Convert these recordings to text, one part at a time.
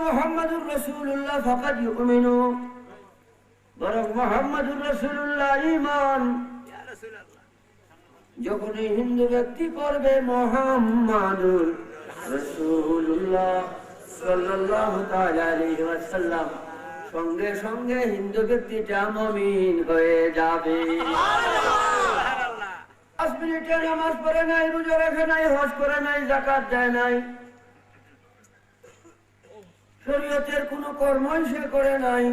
মুহাম্মাদুর রাসূলুল্লাহ ফাকাদ ইউমিনু, বরং মুহাম্মাদুর রাসূলুল্লাহ ঈমান। যখন এই হিন্দু ব্যক্তি করবে মুহাম্মাদুর রাসূলুল্লাহ সাল্লাল্লাহু তাআলা আলাইহি ওয়াসাল্লাম, সঙ্গে সঙ্গে হিন্দু ব্যক্তিটা মুমিন হয়ে যাবে। সুবহানাল্লাহ। 5 মিনিটের নামাজ পড়ে নাই, রোজা রাখে নাই, হজ করে নাই, যাকাত দেয় নাই, শরীয়তের কোনো কর্মই সে করে নাই,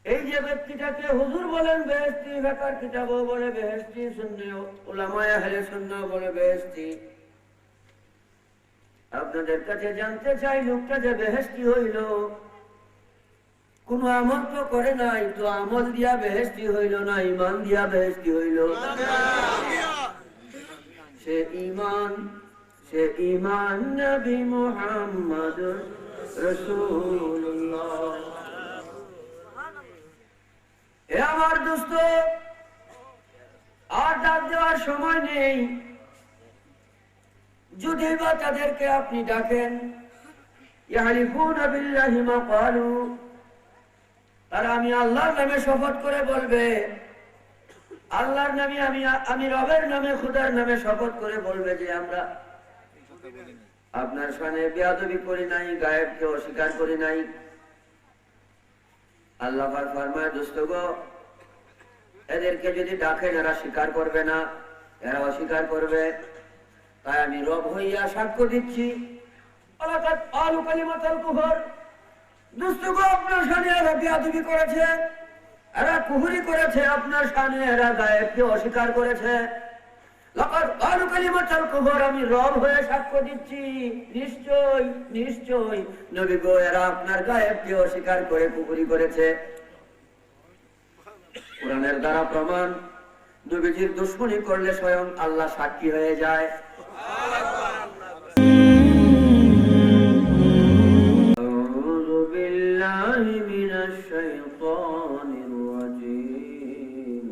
এই যে ব্যক্তিটাকে হুজুর বলেন বেহেশতি, ফিকহের কিতাবও বলে বেহেশতি, সুন্নি উলামায়ে আহলে সুন্নাহ বলে বেহেশতি। আপনাদের কাছে জানতে চাই, লোকটা যে বেহেশতি হইল, কোন আমল তো করে নাই, তো আমল দিয়া বেহেশতি হইল না ঈমান দিয়া বেহেশতি হইল? সে ঈমান নবী মুহাম্মদ রাসূলুল্লাহ। হে আমার দোস্ত, আর ডাক দেওয়ার সময় নেই। যদি বা তাদেরকে আপনি ডাকেন, ইয়াহলিফুনা বিল্লাহি মা ক্বালু, তারা আমি আল্লাহর নামে শপথ করে বলবে, আল্লাহর নামে আমি রবের নামে, খোদার নামে শপথ করে বলবে যে আমরা আপনার শানে বেয়াদবি করি নাই, গায়েবকে অস্বীকার করি নাই। আল্লাহ পাক ফরমায়, দোস্ত গো, এদেরকে যদি ডাকেন এরা স্বীকার করবে না, এরা অস্বীকার করবে, তাই আমি রব হইয়া সাক্ষ্য দিচ্ছি, ওয়ালাকাদ ক্বালু কালিমাতাল কুফর, দোস্ত গো, আপনার শানে এরা বেয়াদবি করেছে, এরা কুফরি করেছে, আপনার শানে এরা গায়েবকে অস্বীকার করেছে। লাকাদ ক্বালু কালিমাতাল কুফর, আমি রব হয়ে সাক্ষ্য দিচ্ছি, নিশ্চয় নিশ্চয় নবী গো, এরা আপনার গায়েবকে অস্বীকার করে কুফরি করেছে। কোরআনের দ্বারা প্রমাণ, নবীজির দুশমনি করলে স্বয়ং আল্লাহ সাক্ষী হয়ে যায়। আউযু বিল্লাহি মিনাশ শাইতানির রাজীম।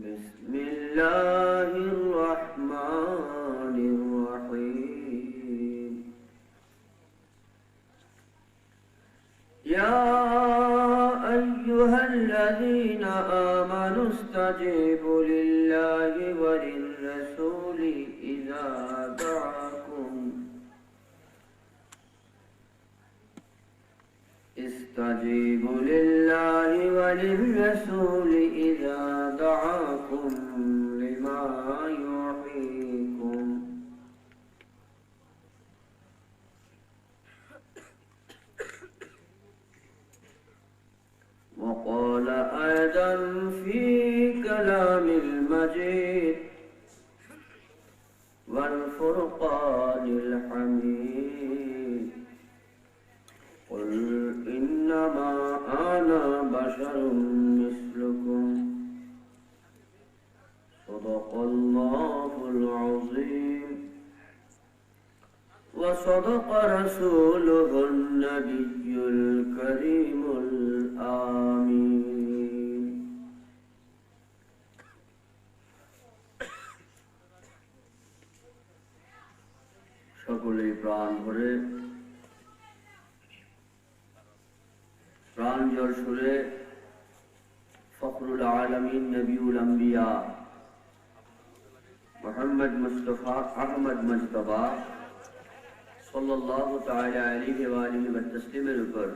বিসমিল্লাহির রাহমানির রাহিম। يا أيها الذين آمنوا استجيبوا لله وللرسول إذا دعاكم استجيبوا لله وللرسول إذا دعاكم لما يحييكم. وقال أيضا في كلام المجيد والفرقان الحميد، قل إنما أنا بشر مثلكم صدق الله العظيم وصدق رسوله النبي الكريم الآمين. সকলেই প্রাণ ভরে প্রাঞ্জল সুরে ফখরুল আলামিন নবিউল আম্বিয়া মুহাম্মদ মুস্তাফা আহমদ মুজতবা সাল্লাল্লাহু তাআলা আলাইহি ওয়া আলিহি ওয়া তাসলিমের উপর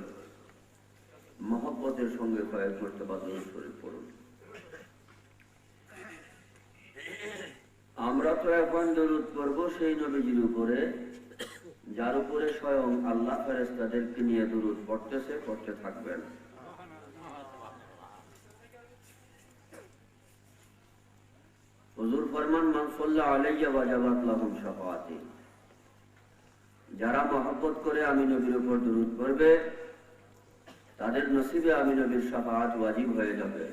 মহব্বতের সঙ্গে কয়েক মর্তবা দরুদ শরীফ পড়ুন। আমরা তো এখন দরুদ পড়ব সেই নবীজির উপরে যার উপরে স্বয়ং আল্লাহ ফেরেশতাদেরকে নিয়ে দরুদ পড়তেছে, পড়তে থাকবেন। হুজুর ফরমান, মান সাল্লা আলাইয়া ওয়াজাবাত লাহুম শাফাআতি, যারা মহব্বত করে আমি নবীর উপর দরুদ পড়বে তাদের নসিবে আমি নবীর শাফাআত ওয়াজিব হয়ে যাবে।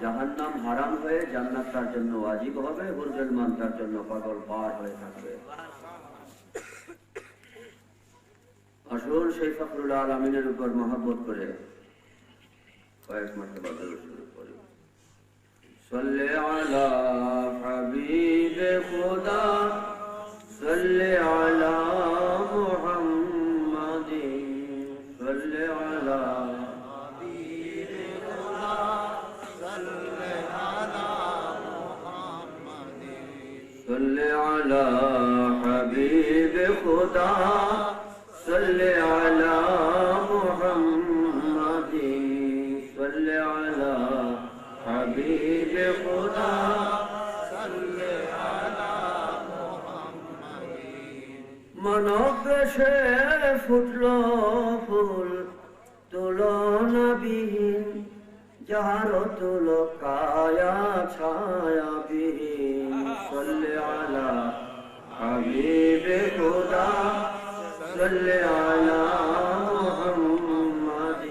জাহান্নাম হারাম হয়ে জান্নাত তার জন্য ওয়াজিব হবে, হুরজুল মান তার জন্য পাগল পার হয়ে থাকবে। আসুন সেই ফখরুল আলামিনের উপর মহব্বত করে কয়েক মর্তবা দরুদ শরীফ পড়ি। সাল্লি আলা صل على محمد صل على صل على حبيب خدا صل على محمد صل على حبيب خدا صل على محمد मनोबशे फुटलो फूल तुलना बिहीन जहारो तुलो काया छाया बिहीन सल्ले अला हबीब खुदा सल्ले अला मुहम्मद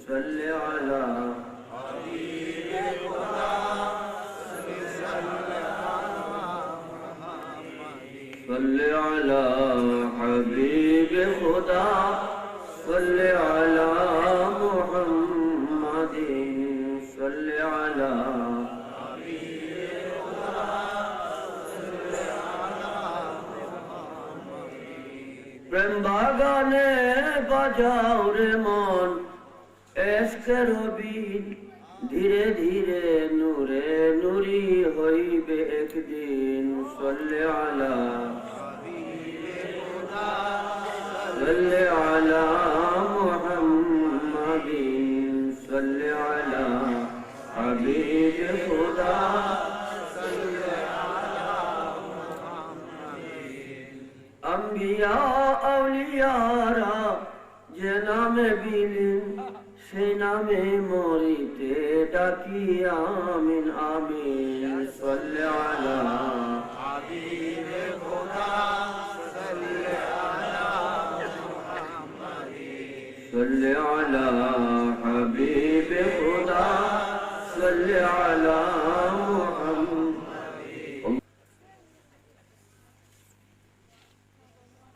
सल्ले अला हबीब खुदा सल्ले अला हबीब खुदा सल्ले अला मुहम्मद सल्ले अला प्रेम बागाने बजाओ रे मन एस्कर बीन धीरे धीरे नूरे नूरी होइबे एक दिन सल्ले अला सल्ले अला मुहम्मद सल्ले अला हबीब खुदा सल्ले अला अंबिया औलियारा जे नामे बिलिन से नामे मरिते डाकी आमीन आमीन सल्ले अला हबीब खुदा सल्ले अला मुहम्मद सल्ले अला हबीब खुदा सल्ले अला मुहम्मद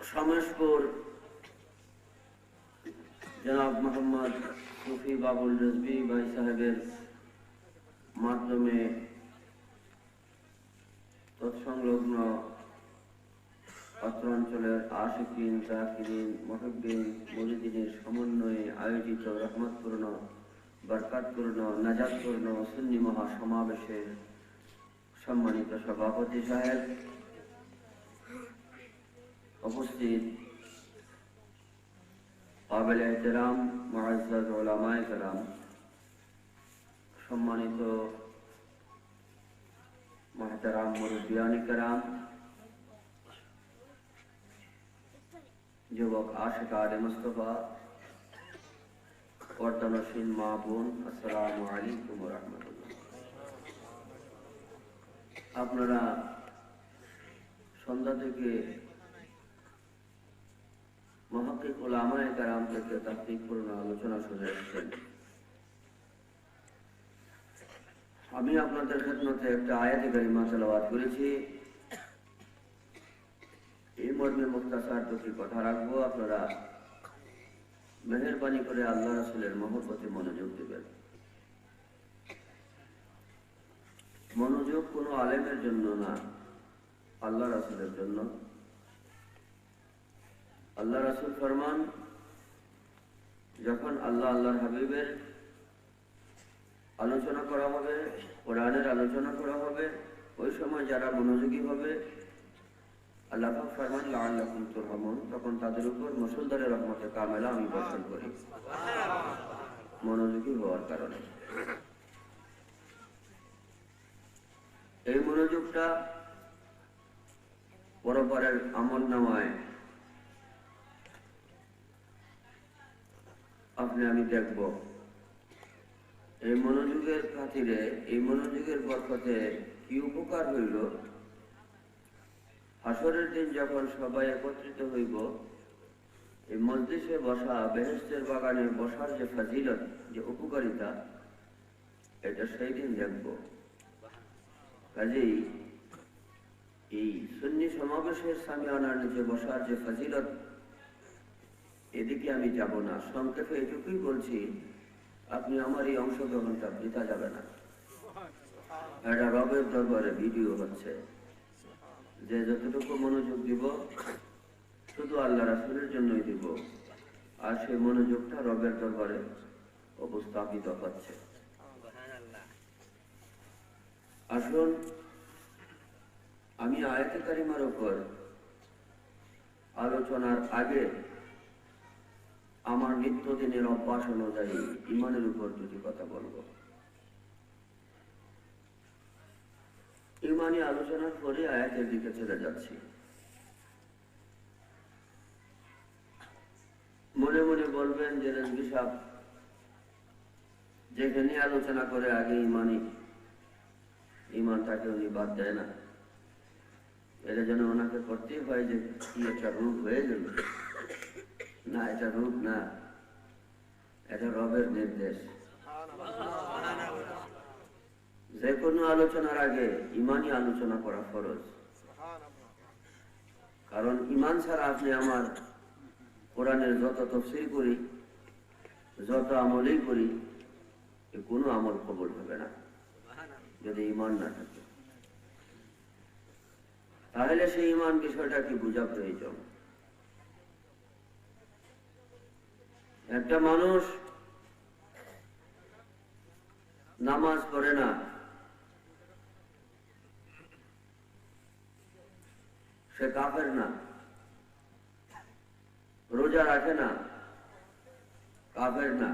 शामेशपुर जनाब मोहम्मद सूफी बाबुल रिजवी भाई साहेबेर माध्यमे तत्संलग्न अत्र अंचलेर आशिकीन जाकिरीन मुहिब्बीन मुरिदिनेर समन्वये आयोजित रहमतपूर्ण बरकतपूर्ण नाजातपूर्ण सुन्नी महासमावेशेर सम्मानित सभापति साहेब उपस्थित काबिल एहतराम मुअज़्ज़ज़ उलमाए कराम सम्मानित मोहतरम मुरब्बियान कराम युवक आशिकान मुस्तफा वर्तनशील माँ बोन अस्सलामु अलैकुम व रहमतुल्लाह। आपनारा सन्ध्या থেকে मुहक्किक उलामाए कराम থেকে তাহকিকপূর্ণ আলোচনা শুনে আসছেন। আমি আপনাদের খেদমতে একটা আয়াতে কারিমা তেলাওয়াত করেছি। এই মর্মে মুখতাসার দুটি কথা রাখবো, আপনারা মেহেরবানি করে আল্লাহ রাসূলের মহব্বতে মনোযোগ দিবেন। মনোযোগ কোনো আলেমের জন্য না, আল্লাহ রাসূলের জন্য। আল্লাহ রাসূল ফরমান, যখন আল্লাহ আল্লাহর হাবিবের আলোচনা করা হবে, কোরআনের আলোচনা করা হবে, ওই সময় যারা মনোযোগী হবে আল্লাহ পাক ফরমান লাআল্লাকুম তুরহামুন, তখন তাদের উপর মুসলধারে রহমতে কামেলা আমি বর্ষণ করি, মনোযোগী হওয়ার কারণে। এই মনোযোগটা পরপরের আমলনামায় আপনি আমি দেখব। এই মনোযোগের খাতিরে, এই মনোযোগের বরকতে কি উপকার হইল। হাসরের দিন যখন সবাই একত্রিত হইব, এই মজলিসে বসা, বেহেশতের বাগানে বসার যে ফজিলত, যে উপকারিতা, এটা সেই দিন দেখব। কাজেই এই সুন্নি সমাবেশের সামিয়ানার নিচে বসার যে ফজিলত, এদিকে আমি যাব না। সংক্ষেপে এটুকুই বলছি, আপনি আমার এই অংশগ্রহণটা বৃথা যাবে না। এটা রবের দরবারে ভিডিও হচ্ছে, যে যতটুকু মনোযোগ দিব শুধু আল্লাহ রাসূলের জন্যই দিব, আর সেই মনোযোগটা রবের দরবারে উপস্থাপিত হচ্ছে। আসুন আমি আয়াতে কারিমার উপর আলোচনার আগে আমার নিত্যদিনের অভ্যাস অনুযায়ী ইমানের উপর দুটি কথা বলবো। ইমানি আলোচনার পরে আয়াতের দিকে চলে যাচ্ছি। মনে মনে বলবেন যে রেজভী সাহেব যেখানে আলোচনা করে আগে ইমানটাকে উনি বাদ দেয় না, এটা যেন ওনাকে করতেই হয় যে কি একটা রূপ হয়ে গেল। না, এটা রূপ না, এটা রবের নির্দেশ। যে কোনো আলোচনার আগে ইমানই আলোচনা করা ফরজ, কারণ ইমান ছাড়া আপনি আমার কোরআনের যত তাফসীর করি, যত আমলই করি, কোনো আমল কবুল হবে না যদি ইমান না থাকে। তাহলে সেই ইমান বিষয়টা কি বোঝা প্রয়োজন। একটা মানুষ নামাজ পড়ে না, সে কাফের না। রোজা রাখে না, কাফের না।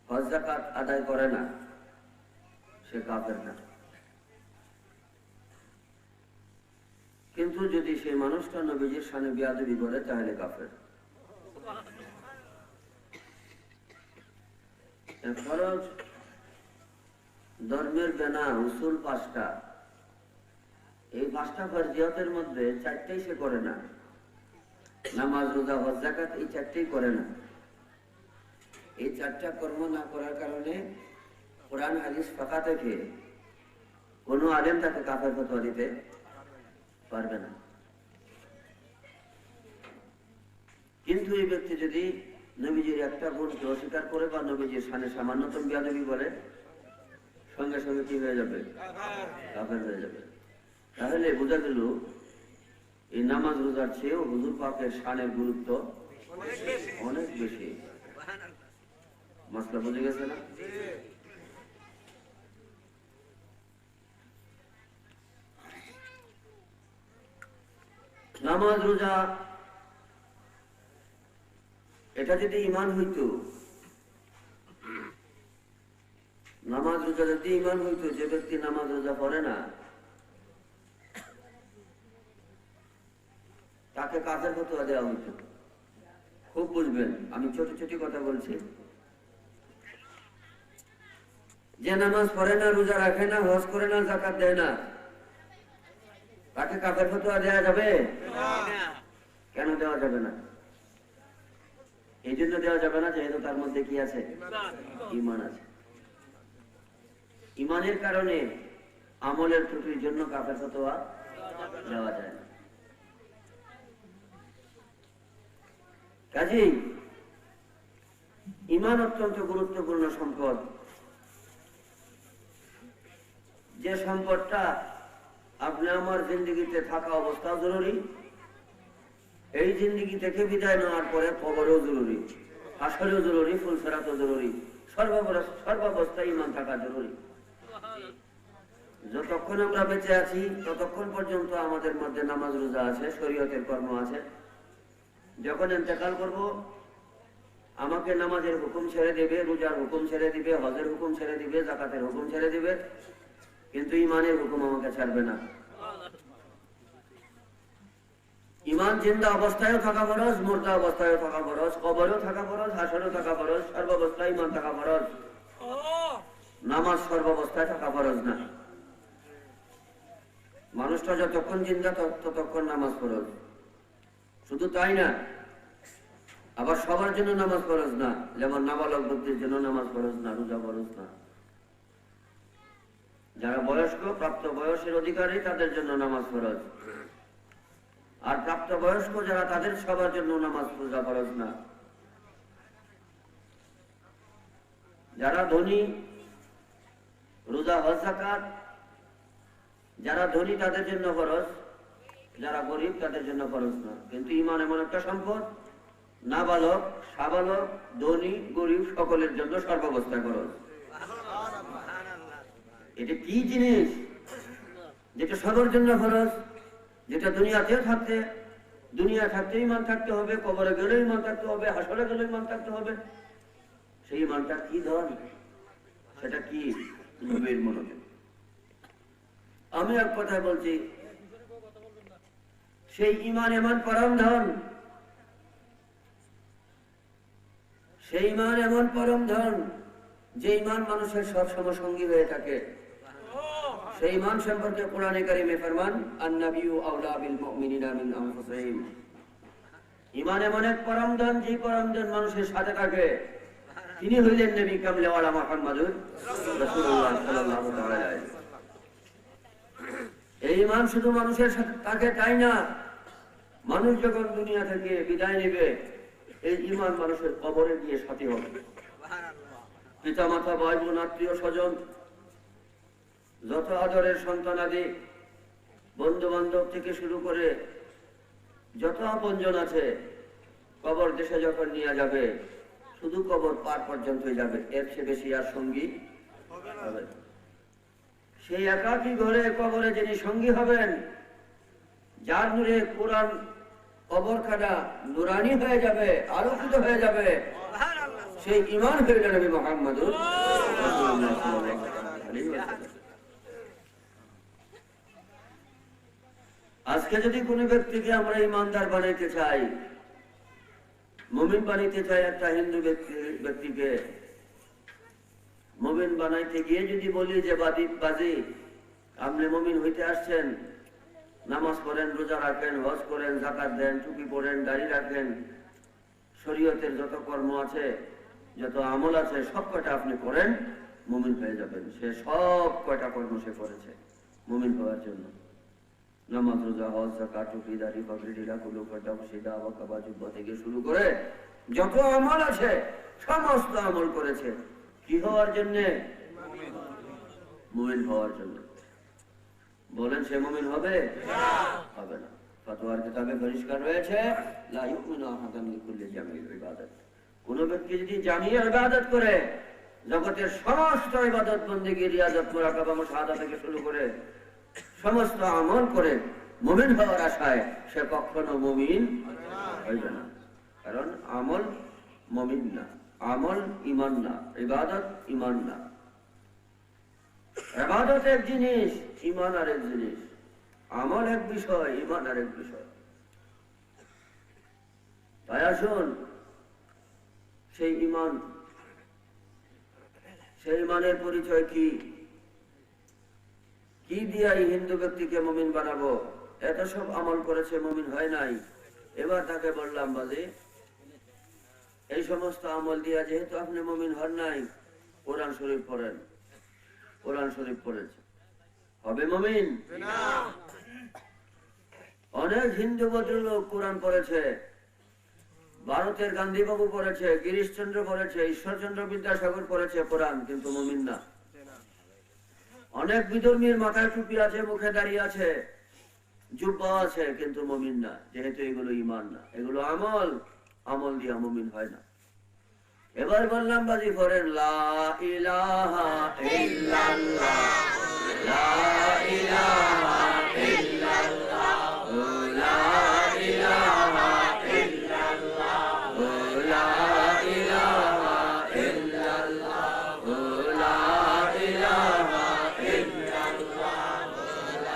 হজ যাকাত আদায় করে না, সে কাফের না। কিন্তু যদি সেই মানুষটা নবীজির শানে বেয়াদবি করে তাহলে কাফের। ফরজ ধর্মের বেনা উসুল 5টা, এই 5টা ফরজিয়তের মধ্যে 4টাই সে করে না। নামাজ, রোজা, হজ, যাকাত এই 4টাই করে না। এই 4টা কর্ম না করার কারণে কোরআন হাদিস ফাঁকা থেকে কোন আলেম তাকে কাফের ফতোয়া দিতে পারবে না। কিন্তু এই ব্যক্তি যদি নবীজির একটা গুণকে অস্বীকার করে বা নবীজির শানে সামান্যতম বেয়াদবি বলে, সঙ্গে সঙ্গে কি হয়ে যাবে? কাফের হয়ে যাবে। তাহলে বোঝা গেল এই নামাজ রোজার চেয়েও হুজুর পাকের শানের গুরুত্ব অনেক বেশি। মাসলা বুঝে গেছে না? নামাজ রোজা এটা যদি ইমান হইতো, নামাজ রোজা যদি ইমান হইতো, যে ব্যক্তি নামাজ রোজা পড়ে না তাকে কাফের ফতোয়া দেওয়া হইতো। খুব বুঝবেন, আমি ছোট ছোট কথা বলছি। যে নামাজ পড়ে না, রোজা রাখে না, হজ করে না, যাকাত দেয় না, তাকে কাফের ফতোয়া দেওয়া যাবে? কেন দেওয়া যাবে না? এই জন্য দেওয়া যাবে না যেহেতু তার মধ্যে কি আছে? ইমান আছে। ইমানের কারণে আমলের ত্রুটির জন্য কাফের ফতোয়া দেওয়া যায় না। কাজেই ইমান অত্যন্ত গুরুত্বপূর্ণ সম্পদ। যে সম্পদটা আপনি আমার জিন্দগিতে থাকা অবস্থা জরুরি, এই জিন্দগি থেকে বিদায় নেওয়ার পরে কবরেও জরুরি, হাসরেও জরুরি, ফুলসেরাতও জরুরি, সর্বাবস্থায় ইমান থাকা জরুরি। যতক্ষণ আমরা বেঁচে আছি ততক্ষণ পর্যন্ত আমাদের মধ্যে নামাজ রোজা আছে, শরীয়তের কর্ম আছে। যখন ইন্তেকাল করব, আমাকে নামাজের হুকুম ছেড়ে দিবে, রোজার হুকুম ছেড়ে দিবে, হজের হুকুম ছেড়ে দিবে, যাকাতের হুকুম ছেড়ে দিবে, কিন্তু ইমানের হুকুম আমাকে ছাড়বে না। ইমান জিন্দা অবস্থায়ও থাকা ফরজ, মুর্দা অবস্থায়ও থাকা ফরজ, কবরেও থাকা ফরজ, হাসরেও থাকা ফরজ, সর্বাবস্থায় ইমান থাকা ফরজ। নামাজ সর্বাবস্থায় থাকা ফরজ না। মানুষটা যতক্ষণ জিন্দা ততক্ষণ নামাজ ফরজ। শুধু তাই না, আবার সবার জন্য নামাজ ফরজ না। যেমন নাবালক ব্যক্তির জন্য নামাজ ফরজ না, রোজা ফরজ না। যারা বয়স্ক, প্রাপ্ত বয়সের অধিকারী, তাদের জন্য নামাজ ফরজ। আর প্রাপ্ত বয়স্ক যারা, তাদের সবার জন্য নামাজ রোজা ফরজ না। যারা ধনী, রোজা হজ যাকাত যারা ধনী তাদের জন্য খরচ, যারা গরিব তাদের জন্য খরচ না। কিন্তু ঈমান এমন একটা সম্পদ, নাবালক, সাবালক, ধনী, গরিব সকলের জন্য সর্বাবস্থায় খরচ। এটা কি জিনিস যেটা সবার জন্য খরচ, যেটা দুনিয়াতেও দুনিয়া থাকতে ঈমান থাকতে হবে, কবরে গেলে ঈমান থাকতে হবে, হাসরে গেলে ঈমান থাকতে হবে। সেই ঈমানটা কি ধন, সেটা কি? গভীর মনোযোগ। আমি এক কথা বলছি, সেই ঈমান এমন পরম ধন, সেই ঈমান এমন পরম ধন যে ঈমান মানুষের সবসময় সঙ্গী হয়ে থাকে। সেই ঈমান সম্পর্কে কোরআনে কারিমে ফরমান, আন-নাবিয়্যু আওলা বিল মুমিনিনা মিন আনফুসিহিম। ঈমান এমন এক পরম ধন, যে পরম ধন মানুষের সাথে থাকে। তিনি হইলেন নবী কামলেওয়ালা মুহাম্মদুর রাসূলুল্লাহ সাল্লাল্লাহু আলাইহি ওয়াসাল্লাম। এই ঈমান শুধু মানুষের সাথে থাকে তাই না, মানুষ যখন দুনিয়া থেকে বিদায় নেবে, এই ঈমান মানুষের কবরে গিয়ে সাথী হবে। পিতা মাতা, ভাই বোন, আত্মীয় স্বজন, যত আদরের সন্তানাদি, বন্ধু বান্ধব থেকে শুরু করে যত আপনজন আছে, কবর দেশে যখন নিয়ে যাবে, শুধু কবর পার পর্যন্তই যাবে, এর চেয়ে বেশি আর সঙ্গী হবে। সেই একাকী ঘরে কবরে যিনি সঙ্গী হবেন, যার নূরে কোরআন কবরখানা নুরানি হয়ে যাবে, আলোকিত হয়ে যাবে, সেই ঈমান হইল নবী মুহাম্মদুর রাসূলুল্লাহ সাল্লাল্লাহু আলাইহি ওয়াসাল্লাম। আজকে যদি কোনো ব্যক্তিকে আমরা ঈমানদার বানাইতে চাই, মুমিন বানাইতে চাই, একটা হিন্দু ব্যক্তিকে মুমিন বানাইতে গিয়ে যদি বলি যে বাজি আপনি মুমিন হইতে আসছেন, নামাজ পড়েন, রোজা রাখেন, হজ করেন, যাকাত দেন, টুপি পরেন, দাড়ি রাখেন, শরীয়তের যত কর্ম আছে, যত আমল আছে, সব কয়টা আপনি করেন, মুমিন হয়ে যাবেন। সে সব কয়টা কর্ম সে করেছে মুমিন হওয়ার জন্য। নামাজ, রোজা, হজ, যাকাত, টুপি, দাড়ি, পাগড়ি, ঢিলা, কুলু, কাটা, সিদা, ওয়াকাবা, জুব্বা থেকে শুরু করে যত আমল আছে, সমস্ত আমল করেছে কি হওয়ার জন্য? মুমিন হওয়ার জন্য। বলেন সে মুমিন হবে? হবে না। ফতোয়ার কিতাবে পরিষ্কার রয়েছে, লা ইউমিনু আহাদুন লিকুল্লি জামিল ইবাদত। কোন ব্যক্তি যদি জামিয়া ইবাদত করে, জগতের সমস্ত ইবাদত, বন্দেগী, রিয়াজত, মুরাকাবা, মুশাহাদা থেকে শুরু করে সমস্ত আমল করে মুমিন হওয়ার আশায়, সে কখনো মুমিন হইবে না। কারণ আমল মুমিন না, আমল ঈমান না, ইবাদত ঈমান না। ইবাদত এক জিনিস, ঈমান আরেক জিনিস। আমল এক বিষয়, ঈমান আরেক বিষয়। তাই আসুন, সেই ঈমান, সেই ঈমানের পরিচয় কি? কি দিয়া এই হিন্দু ব্যক্তিকে মুমিন বানাবো? এত সব আমল করেছে, মুমিন হয় নাই। এবার তাকে বললাম, বাজে এই সমস্ত আমল দিয়া যেহেতু আপনি মুমিন হন নাই, কোরআন শরীফ পড়েন। কোরআন শরীফ পড়েছে, হবে মুমিন? অনেক হিন্দু ভদ্রলোক কোরআন পড়েছে, ভারতের গান্ধী বাবু পড়েছে, গিরিশচন্দ্র পড়েছে, ঈশ্বরচন্দ্র বিদ্যাসাগর পড়েছে কোরআন, কিন্তু মুমিন না। অনেক বিধর্মীর মাথায় টুপি আছে, মুখে দাঁড়িয়ে আছে, জুব্বা আছে, কিন্তু মুমিন না। যেহেতু এগুলো ঈমান না, এগুলো আমল, আমল দিয়া মুমিন হয় না। এবার বললাম, বাজি করেন, লা ইলাহা ইল্লাল্লাহ, লা ইলাহা ইল্লাল্লাহ, লা ইলাহা ইল্লাল্লাহ, লা ইলাহা ইল্লাল্লাহ, লা ইলাহা ইল্লাল্লাহ,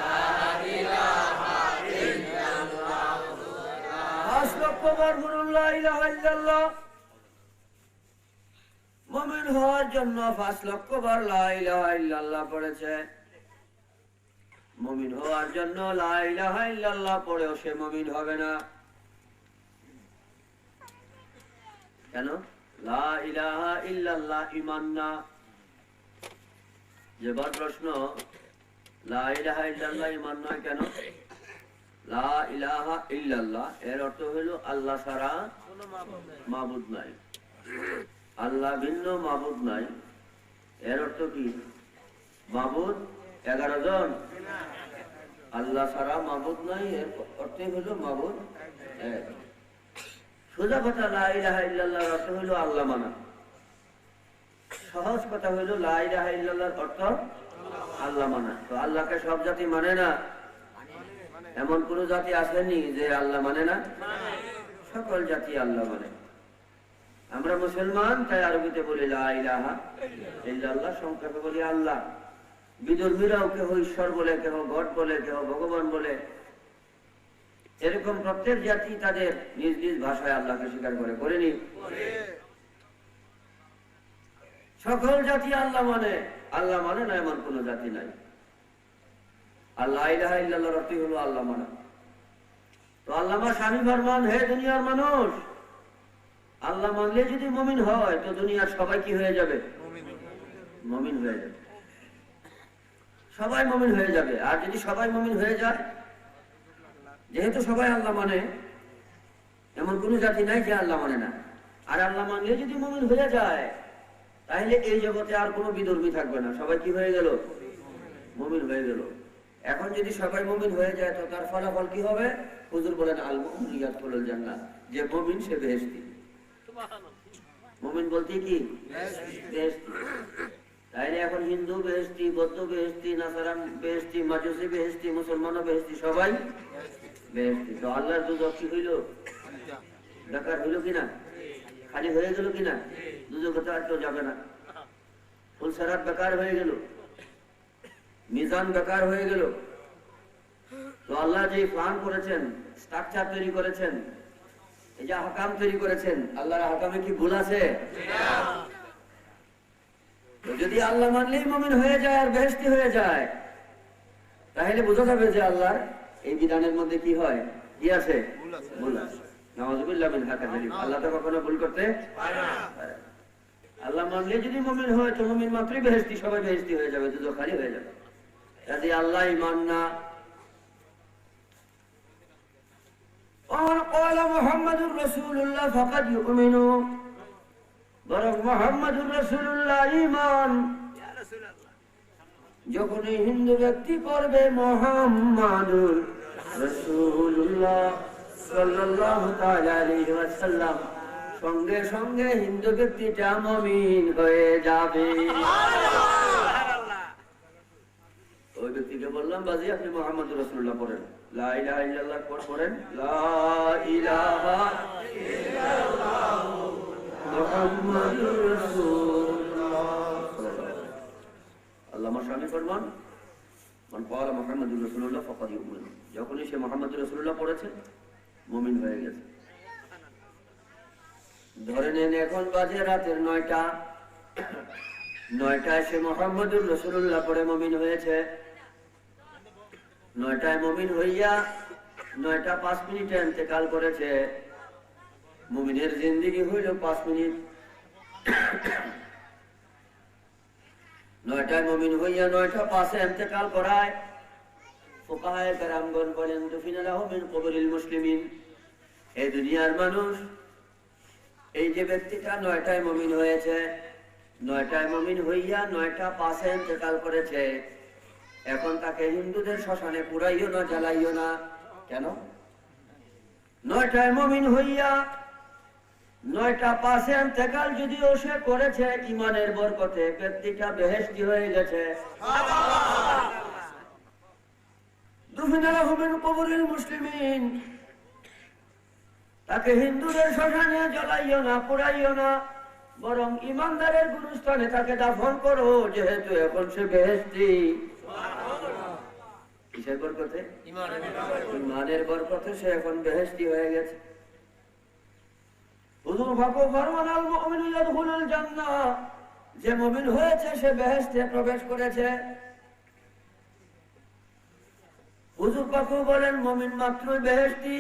লা ইলাহা ইল্লাল্লাহ। 5 লক্ষ বার বলুন লা ইলাহা ইল্লাল্লাহ। মুমিন হওয়ার জন্য 5 লক্ষ বার লা ইলাহা ইল্লাল্লাহ পড়েছে। মুমিন হওয়ার জন্য লা ইলাহা ইল্লাল্লাহ পড়েও সে মুমিন হবে না। কেন? লা ইলাহা ইল্লাল্লাহ ঈমান না। যেবার প্রশ্ন, লা ইলাহা ইল্লাল্লাহ ঈমান নয় কেন? লা ইলাহা ইল্লাল্লাহ এর অর্থ হলো আল্লাহ ছাড়া মাবুদ নাই, আল্লাহ ভিন্ন মাবুদ নাই। এর অর্থ কি? মাবুদ 11 জন, আল্লাহ ছাড়া মাবুদ নাই, এর অর্থই হলো মাবুদ এক। সোজা কথা লা ইলাহা ইল্লাল্লাহর অর্থ হলো আল্লাহ মানা। সহজ কথা হলো লা ইলাহা ইল্লাল্লাহর অর্থ আল্লাহ মানা। তো আল্লাহকে সব জাতি মানে না, এমন কোন জাতি আসেনি যে আল্লাহ মানে না? সকল জাতি আল্লাহ মানে। আমরা মুসলমান, তাই আরবিতে বলি লা ইলাহা ইল্লাল্লাহ, সংক্ষেপে বলি আল্লাহ। বিধর্মীরাও কেহ ঈশ্বর বলে, কেহ গড বলে, কেহ ভগবান বলে। এরকম প্রত্যেক জাতি তাদের নিজ নিজ ভাষায় আল্লাহকে স্বীকার করে, করেনি? সকল জাতি আল্লাহ মানে। আল্লাহ মানে না এমন কোন জাতি নাই। আল্লাহ ইলাহা ইল্লাল্লাহর অর্থ হলো আল্লাহ মানা। তো আল্লামা স্বামী ফরমান, হে দুনিয়ার মানুষ, আল্লাহ মানলে যদি মুমিন হয় তো দুনিয়ার সবাই কি হয়ে যাবে? মুমিন হয়ে যাবে। সবাই মুমিন হয়ে যাবে। আর যদি সবাই মুমিন হয়ে যায়, যেহেতু সবাই আল্লাহ মানে, এমন কোন জাতি নাই যে আল্লাহ মানে না। আর আল্লাহ মানলে যদি মুমিন হয়ে যায়, তাহলে এই জগতে আর কোনো বিধর্মী থাকবে না। সবাই কি হয়ে গেল? মুমিন হয়ে গেল। এখন যদি সবাই মুমিন হয়ে যায় তো তার ফলাফল কি হবে? হুজুর বলেন আল মুমিনু ইয়াদখুলুল জান্নাহ, যে মুমিন সে বেহেশতি। মুমিন বলতে কি? বেহেশতি। তাইলে এখন হিন্দু বেহেশতি, বৌদ্ধ বেহেশতি, নাসারা বেহেশতি, মাজুসি বেহেশতি, মুসলমানও বেহেশতি, সবাই বেহেশতি। তো আল্লাহর দুজক কি হইল? বেকার হইল কিনা? খালি হয়ে গেল কিনা? দুজকে তো আর কেউ যাবে না। ফুলসারাত বেকার হয়ে গেল, মিজান বেকার হয়ে গেল। তো আল্লাহ যে প্ল্যান করেছেন, স্ট্রাকচার তৈরি করেছেন, এই যে হাকাম তৈরি করেছেন, আল্লাহর হাকামে কি ভুল আছে? তো যদি আল্লাহ মানলেই মুমিন হয়ে যায় আর বেহেশতি হয়ে যায়, তাহলে বোঝা যাবে যে আল্লাহর এই বিধানের মধ্যে কি হয়? কি আছে? ভুল আছে। নাউযুবিল্লাহ মিন যালিক। আল্লাহ তো কখনো ভুল করতে পারে না। আল্লাহ মানলে যদি মুমিন হয় তো মুমিন মাত্রই বেহেশতি, সবাই বেহেশতি হয়ে যাবে, দুজক খালি হয়ে যাবে। যদি আল্লাহ ঈমান না, ومن قال محمد رسول الله فقد يؤمن, বরং মুহাম্মদুর রাসূলুল্লাহ ঈমান। যখন এই হিন্দু ব্যক্তি করবে মুহাম্মাদুর রাসূলুল্লাহ সাল্লাল্লাহু তাআলা আলাইহি ওয়াসাল্লাম, সঙ্গে সঙ্গে হিন্দু ব্যক্তিটা মুমিন হয়ে যাবে। ওই ব্যক্তিকে বললাম, বাজি আপনি মুহাম্মদুর রাসূলুল্লাহ পড়েন, লা ইলাহা ইল্লাল্লাহ পড়েন, লা ইলাহা ইল্লাল্লাহ মুহাম্মাদুর রাসূলুল্লাহ। আল্লামা স্বামী ফরমান, মান ক্বালা মুহাম্মাদুর রাসূলুল্লাহ ফাকাদ ইউমিন, যখনই সে মুহাম্মদুর রাসূলুল্লাহ পড়েছে মুমিন হয়ে গেছে। ধরে নেন এখন বাজে রাতের 9টা, 9টায় সে মুহাম্মদুর রাসূলুল্লাহ পড়ে মুমিন হয়েছে। 9টায় মুমিন হইয়া 9টা 5 মিনিটে ইন্তেকাল করেছে। মুমিনের জিন্দেগি হইল 5 মিনিট। 9টায় মুমিন হইয়া 9টা 5-এ ইন্তেকাল করায় ফুকাহায়ে কেরামগণ বলেন, দুফিনা লাহু মিন কুবুরিল মুসলিমিন। এই দুনিয়ার মানুষ, এই যে ব্যক্তিটা 9টায় মুমিন হয়েছে, 9টায় মুমিন হইয়া 9টা 5-এ ইন্তেকাল করেছে, এখন তাকে হিন্দুদের শ্মশানে পুরাইও না, জ্বালাইও না। কেন? 9টায় মুমিন হইয়া 9টা 5-এ ইন্তেকাল যদিও সে করেছে, ঈমানের বরকতে ব্যক্তিটা বেহেশতি হয়ে গেছে। দুফিনা লাহু মিন কুবুরিল মুসলিমিন, তাকে হিন্দুদের শ্মশানে জ্বালাইও না, পুরাইও না, বরং ইমানদারের গুরুস্থানে তাকে দাফন করো, যেহেতু এখন সে বেহেশতি। কিসের বরকতে? ঈমানের বরকতে সে এখন বেহেশতি হয়ে গেছে। হুজুর বাবু ফরমান, আল মুমিনু ইয়াদখুলুল জান্নাহ, যে মুমিন হয়েছে সে বেহেশতে প্রবেশ করেছে। হুজুর বাবু বলেন মুমিন মাত্রই বেহেশতি।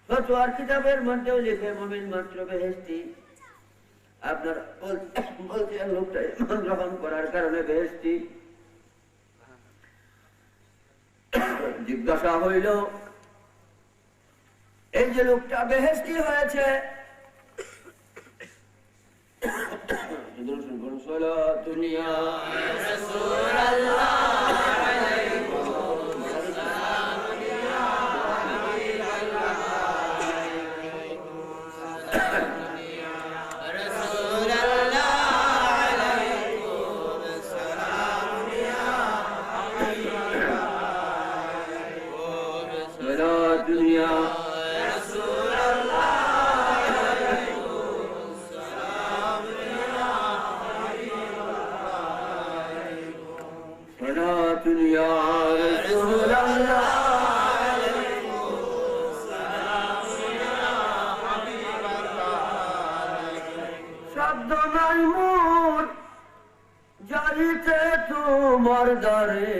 ফতোয়ার কিতাবের মধ্যেও লিখে মুমিন মাত্র বেহেশতি। আপনার বলছেন লোকটা ঈমান গ্রহণ করার কারণে বেহেশতি। জিজ্ঞাসা হইল, এই যে লোকটা বেহেশতি হয়েছে, দুনিয়া সালাতুন ইয়া রাসূলুল্লাহ শব্দ নাই মোর জারিতে তোমার দ্বারে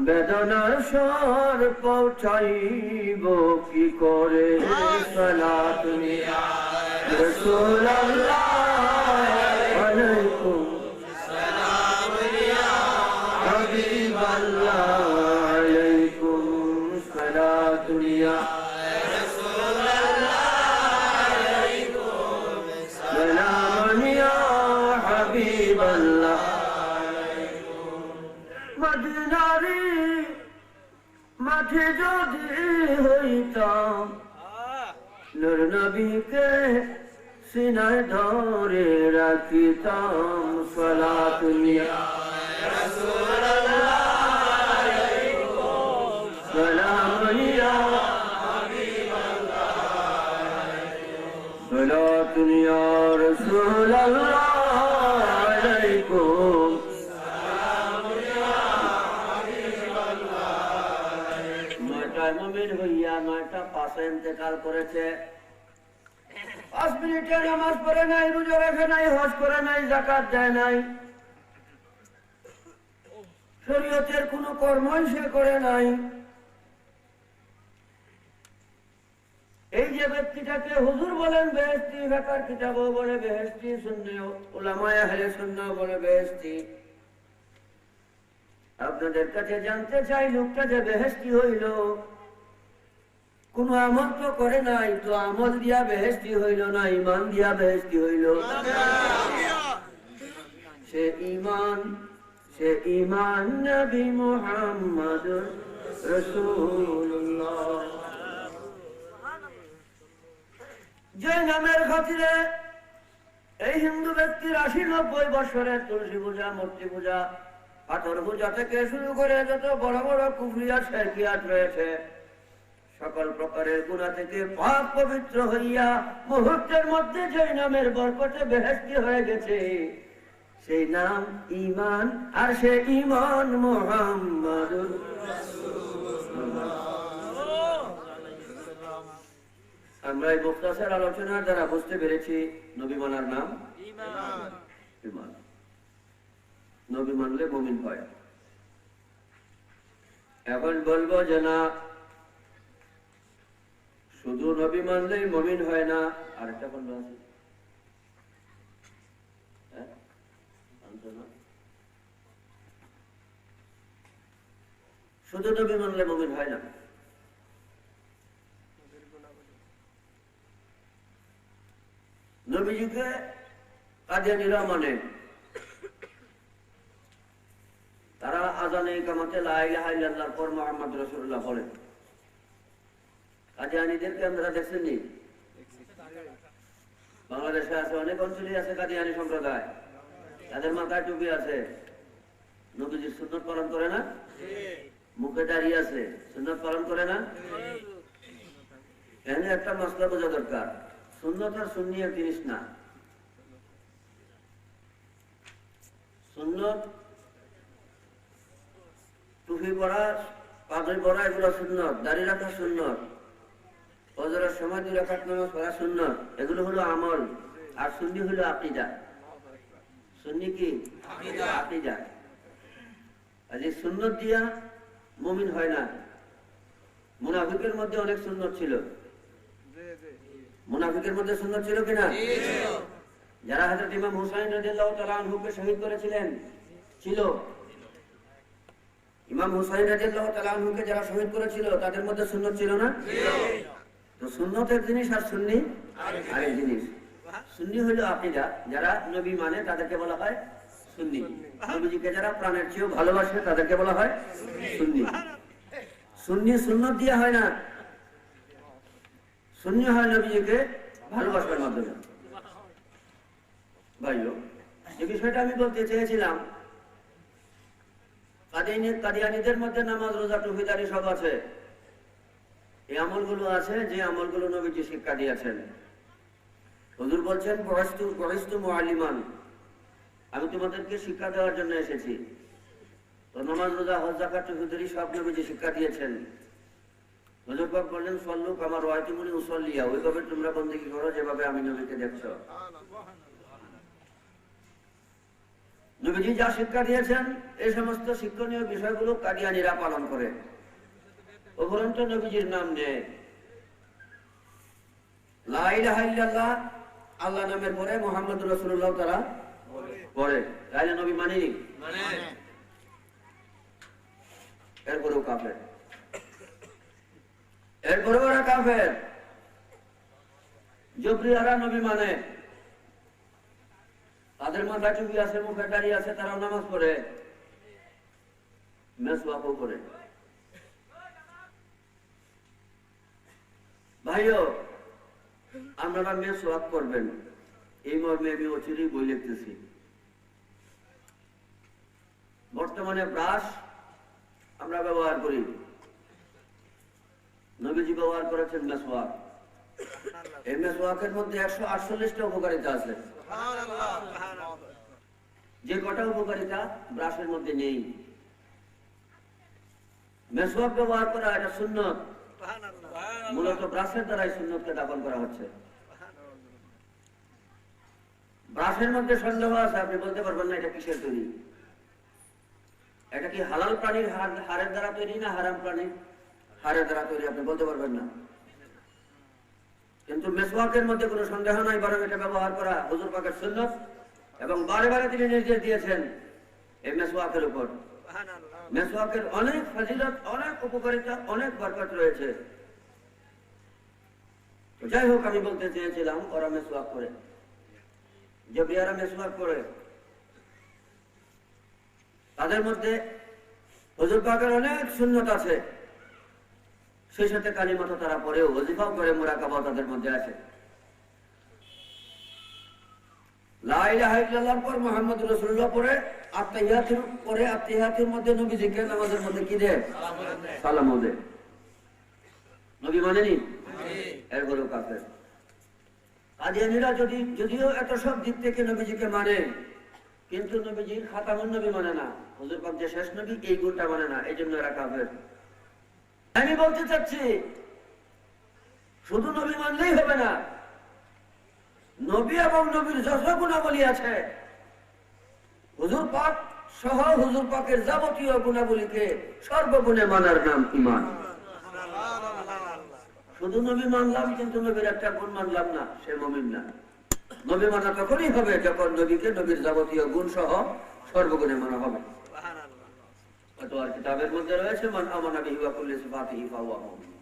বেদনার স্বর পৌঁছাইব কি করে সালাতুন ইয়া রাসূলুল্লাহ আলাইকুম সালামুন ইয়া হাবিবাল্লাহ আলাইকুম সালাতুন ইয়া রাসূলুল্লাহ আলাইকুম সালামুন ইয়া হাবিবাল্লাহ মদিনারি মাঠে যদি হইতাম নূর নবীকে সিনায় ধরে রাখিতাম সালাতুন ইয়া রাসূলুল্লাহ আলাইকুম সালামুন ইয়া হাবিবাল্লাহ সালাতুন ইয়া রাসূলুল্লাহ আলাইকুম মুমিন হইয়া 9টা পাশে ইন্তেকাল করেছে। 5 মিনিটের নামাজ পড়ে নাই, রোজা রাখে নাই, হজ করে নাই, যাকাত দেয় নাই, শরীয়তের কোনো কর্মই সে করে নাই। এই যে ব্যক্তিটাকে হুজুর বলেন বেহেশতি, ফিকহের কিতাবও বলে বেহেশতি, সুন্নি উলামায়ে আহলে সুন্নাহ বলে বেহেশতি। আপনাদের কাছে জানতে চাই, লোকটা যে বেহেশতি হইল, কোন আমল তো করে নাই, তো আমল দিয়া বেহেশতি হইল না ঈমান দিয়া বেহেশতি হইল? সে ঈমান নবী মুহাম্মদ রাসূলুল্লাহ। যে নামের খাতিরে এই হিন্দু ব্যক্তির 80-90 বছরের তুলসী পূজা, মূর্তি পূজা, পাথর পূজা থেকে শুরু করে যত বড় বড় কুফরিয়াত শিরকিয়াত রয়েছে, সকল প্রকারের গুনাহ থেকে পাক পবিত্র হইয়া মুহূর্তের মধ্যে যে নামের বরকতে বেহেশতি হয়ে গেছে, সেই নাম ঈমান, আর সে ঈমান মুহাম্মাদুর রাসূলুল্লাহ। আমরা এই মুখতাসার আলোচনার দ্বারা বুঝতে পেরেছি নবী মানার নাম ঈমান। ঈমান, নবী মানলে মুমিন হয়। এখন বলবো যে না, শুধু নবী মানলেই মুমিন হয় না, আরেকটা বলবো আছে, শুধু নবী মানলে মুমিন হয় না, নবীজিকে কাদিয়ানীরা মানে, তারা আযানে ইকামতে লা ইলাহা ইল্লাল্লাহর পর মুহাম্মদ রাসূলুল্লাহ বলে। কাদিয়ানীদেরকে আমরা দেখছেননি? বাংলাদেশে আছে, অনেক অঞ্চলে আছে কাদিয়ানী সম্প্রদায়, তাদের মাথায় টুপি আছে, নবীজির সুন্নাত পালন করে না, মুখে দাঁড়িয়ে আছে, সুন্নাত পালন করে না। এখানে একটা মাসলা বোঝা দরকার, সুন্নাত আর সুন্নি এক জিনিস না। সুন্নাত টুপি পরা, পাগড়ি পরা, এগুলো সুন্নাত, দাড়ি রাখা সুন্নাত, ফজরের সময় 2 রাকাত নামাজ পড়া সুন্নাত, এগুলো হলো আমল। আর সুন্নি হলো আকীদা। সুন্নি কি? আকীদা। আর এই সুন্নাত দিয়া মুমিন হয় না। মুনাফিকের মধ্যে অনেক সুন্নাত ছিল, মুনাফিকের মধ্যে সুন্নাত ছিল কিনা? যারা হযরত ইমাম হুসাইন রাদিয়াল্লাহু তাআলা আনহুকে শহীদ করেছিলেন, ছিল। ইমাম হুসাইন রাদিয়াল্লাহু তাআলা আনহুকে যারা শহীদ করেছিল, তাদের মধ্যে সুন্নাত ছিল না? তো সুন্নাত এক জিনিস আর সুন্নি আরেক জিনিস। সুন্নি হলো আকীদা, যারা নবী মানে তাদেরকে বলা হয় সুন্নি। নবীজিকে যারা প্রাণের চেয়েও ভালোবাসে তাদেরকে বলা হয় সুন্নি। সুন্নি সুন্নাত দিয়া হয় না, সুন্নি হয় নবীজিকে ভালোবাসার মাধ্যমে। ভাইও, যে বিষয়টা আমি বলতে চেয়েছিলাম, কাদিয়ানীদের মধ্যে নামাজ, রোজা, টুপিদারি সব আছে। এই আমলগুলো আছে যে আমলগুলো নবীজি শিক্ষা দিয়েছেন। হুজুর বলছেন বুইস্তু মুআল্লিমান, আমি তোমাদেরকে শিক্ষা দেওয়ার জন্য এসেছি। নামাজ, রোজা, হজ, যাকাত, ফিতরি সব নবীজি শিক্ষা দিয়েছেন। হুজুর পাক বললেন, সল্লু কামা রাআইতুমুনি উসাল্লিয়া, ওইভাবে তোমরা বন্দেগী করো যেভাবে আমি নবীকে দেখছো। নবীজি যা শিক্ষা দিয়েছেন এই সমস্ত শিক্ষণীয় বিষয়গুলো কাদিয়ানীরা পালন করে। উপরন্ত নবীজির নাম নেয় লা ইলাহা ইল্লাল্লাহ, আল্লাহ নামের পরে মুহাম্মদুর রাসূলুল্লাহ তারা পড়ে। তাইলে নবী মানেনি, এরপরেও কাফের, এরপরেও ওরা কাফের। জবরিয়ারা নবী মানে, তাদের মাথায় টুপি আছে, মুখে দাড়ি আছে, তারাও নামাজ পড়ে, মেসওয়াকও করে। ভাইও, আপনারা মেসওয়াক করবেন, এই মর্মে আমি অচিরেই বই লিখতেছি। বর্তমানে ব্রাশ আমরা ব্যবহার করি, নবীজি ব্যবহার করেছেন মেসওয়াক। এই মেসওয়াকের মধ্যে 148টা উপকারিতা আছে, যে কটা উপকারিতা ব্রাশের মধ্যে নেই। মেসওয়াক ব্যবহার করা এটা সুন্নত, মূলত ব্রাশের দ্বারাই সুন্নতকে দাপন করা হচ্ছে। ব্রাশের মধ্যে সন্দেহ আছে, আপনি বলতে পারবেন না এটা কিসের তৈরি। এটা কি হালাল প্রাণীর হাড়ের দ্বারা তৈরি না হারাম প্রাণীর হাড়ের দ্বারা তৈরি, আপনি বলতে পারবেন না। কিন্তু মেসওয়াকের মধ্যে কোনো সন্দেহ নাই, বরং এটা ব্যবহার করা হুজুর পাকের সুন্নত, এবং বারে বারে তিনি নির্দেশ দিয়েছেন এই মেসওয়াকের উপর। মেসওয়াকের অনেক ফজিলত, অনেক উপকারিতা, অনেক বরকত রয়েছে। যাই হোক, আমি বলতে চেয়েছিলাম ওরা মেসওয়াক করে, যে বিয়ারা মেসওয়াক করে, তাদের মধ্যে হুজুর পাকের অনেক সুন্নত আছে, সেই সাথে কালিমাতো তারা পড়েও, ওয়াজিফাও করে, মুরাকাবাও তাদের মধ্যে আছে। লা ইলাহা ইল্লাল্লাহর পর মুহাম্মদুর রাসূলুল্লাহ পড়ে, আত্তাহিয়াতুর পরে আত্তাহিয়াতুর মধ্যে নবীজিকে নামাজের মধ্যে কি দেয়? সালামও দেয়। নবী মানেনি, এরপরেও কাফের। কাদিয়ানীরা যদিও এত সব দিক থেকে নবীজিকে মানে, কিন্তু নবীজির খাতামুন নবী মানে না, হুজুর পাক যে শেষ নবী এই গুণটা মানে না, এই জন্য এরা কাফের। আমি বলতে চাচ্ছি, শুধু নবী মানলেই হবে না, নবী এবং নবীর যত গুণাবলী আছে, হুজুর পাক সহ হুজুর পাকের যাবতীয় গুণাবলীকে সর্বগুণে মানার নাম ঈমান। শুধু নবী মানলাম কিন্তু নবীর একটা গুণ মানলাম না, সে মুমিন না। নবী মানা তখনই হবে যখন নবীকে নবীর যাবতীয় গুণ সহ সর্বগুণে মানা হবে। কিতাবের মধ্যে রয়েছে, মান আমানা বিহি ওয়া কুল্লি সিফাতিহি ফাহুয়া মুমিন।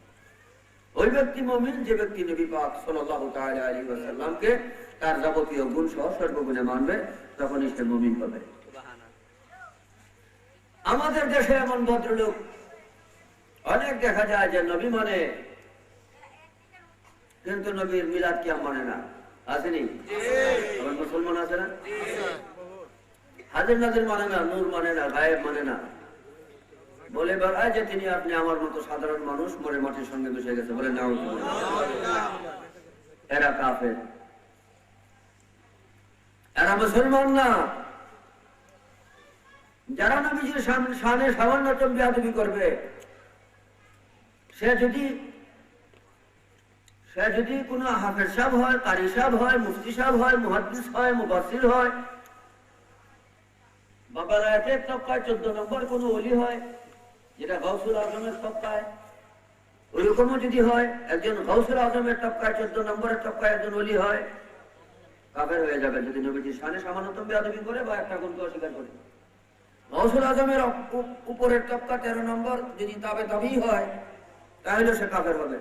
ওই ব্যক্তি মুমিন যে ব্যক্তি নবী পাক সাল্লাল্লাহু তাআলা আলাইহি ওয়াসাল্লামকে তার যাবতীয় গুণ সহ সর্বগুণে মানবে, তখনই সে মুমিন হবে। আমাদের দেশে এমন ভদ্রলোক অনেক দেখা যায় যে নবী মানে, কিন্তু নবীর মিলাদ কিয়াম মানে না, আসেনি? আমার মুসলমান আছে না? হাজির নাজির মানে না, নূর মানে না, গায়েব মানে না, বলে বেড়ায় যে তিনি আপনি আমার মতো সাধারণ মানুষ, মরে মাটির সঙ্গে মিশে গেছে, বলে নাউযুবিল্লাহ। এরা কাফের, এরা মুসলমান না। যারা নবীজির শানে সামান্যতম বেয়াদবি করবে, সে যদি কোন হাফেজ সাহেব হয়, কারি সাহেব হয়, মুফতি সাহেব হয়, মুহাদ্দিস হয়, মুফাসসির হয়, বা বেলায়েতের তবকায় 14 নম্বর কোন ওলি হয়, যেটা গাউসুল আজমের তবকায়, ওইরকমও যদি হয়, একজন গাউসুল আজমের তবকায় 14 নম্বরের তবকায় একজন ওলি হয়, কাফের হয়ে যাবে যদি নবীজির শানে সামান্যতম বেয়াদবি করে বা একটা গুণকে অস্বীকার করে। গাউসুল আজমের উপরের তবকা 13 নম্বর যদি তাবি হয়, তাহলে সে কাফের হবে।